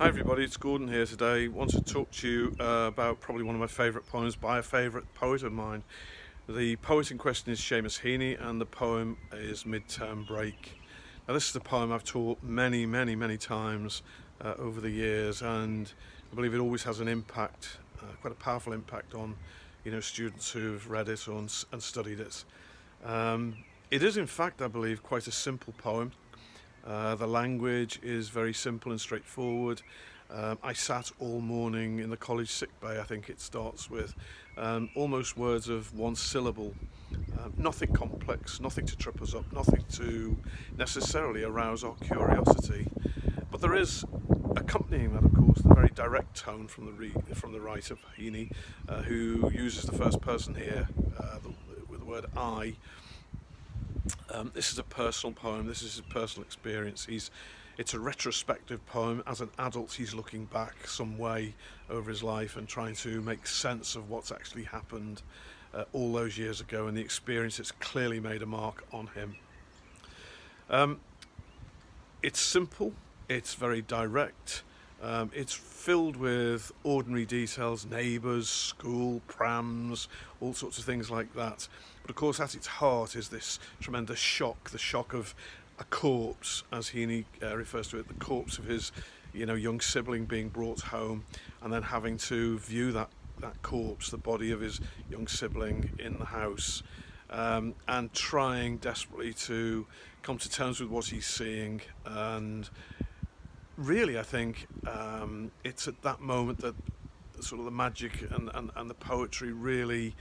Hi everybody, it's Gordon here today. Want to talk to you about probably one of my favourite poems by a favourite poet of mine. The poet in question is Seamus Heaney, and the poem is Midterm Break. Now this is a poem I've taught many times over the years, and I believe it always has an impact, quite a powerful impact on students who've read it and studied it. It is in fact, I believe, quite a simple poem. The language is very simple and straightforward. I sat all morning in the college sick bay, I think it starts with, almost words of one syllable. Nothing complex, nothing to trip us up, nothing to necessarily arouse our curiosity. But there is, accompanying that, of course, the very direct tone from the writer, Heaney, who uses the first person here with the word I. This is a personal poem. This is his personal experience. It's a retrospective poem. As an adult, he's looking back some way over his life and trying to make sense of what's actually happened all those years ago, and the experience that's clearly made a mark on him. It's simple. It's very direct. It's filled with ordinary details, neighbours, school, prams, all sorts of things like that. But of course, at its heart is this tremendous shock, the shock of a corpse, as Heaney refers to it, the corpse of his young sibling being brought home, and then having to view that corpse, the body of his young sibling, in the house, and trying desperately to come to terms with what he's seeing. And really, I think it's at that moment that sort of the magic and the poetry really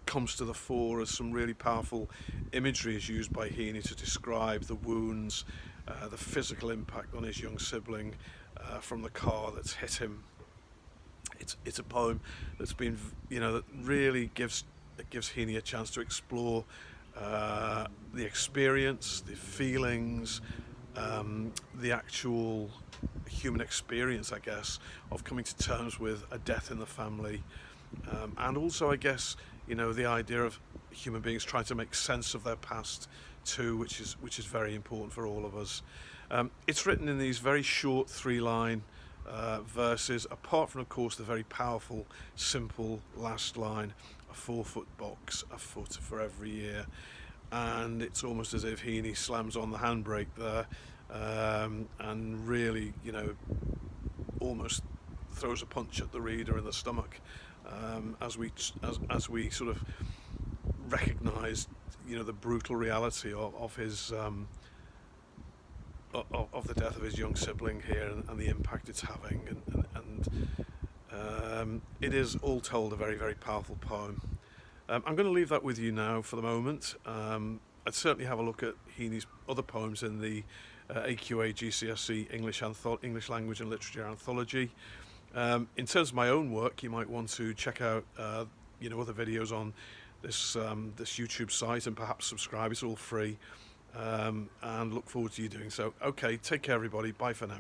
comes to the fore, as some really powerful imagery is used by Heaney to describe the wounds, the physical impact on his young sibling from the car that's hit him. It's a poem that's been, that really gives Heaney a chance to explore the experience, the feelings, the actual human experience, I guess, of coming to terms with a death in the family, and also, I guess, the idea of human beings trying to make sense of their past too, which is very important for all of us. It's written in these very short 3-line verses, apart from, of course, the very powerful, simple last line: a 4-foot box, a foot for every year. And it's almost as if Heaney slams on the handbrake there, and really, almost throws a punch at the reader in the stomach, as we sort of recognise, the brutal reality of his of the death of his young sibling here, and the impact it's having, and it is all told a very powerful poem. I'm going to leave that with you now for the moment. I'd certainly have a look at Heaney's other poems in the AQA GCSE English Language and Literature Anthology. In terms of my own work, you might want to check out other videos on this YouTube site, and perhaps subscribe. It's all free, and look forward to you doing so. Okay, take care everybody. Bye for now.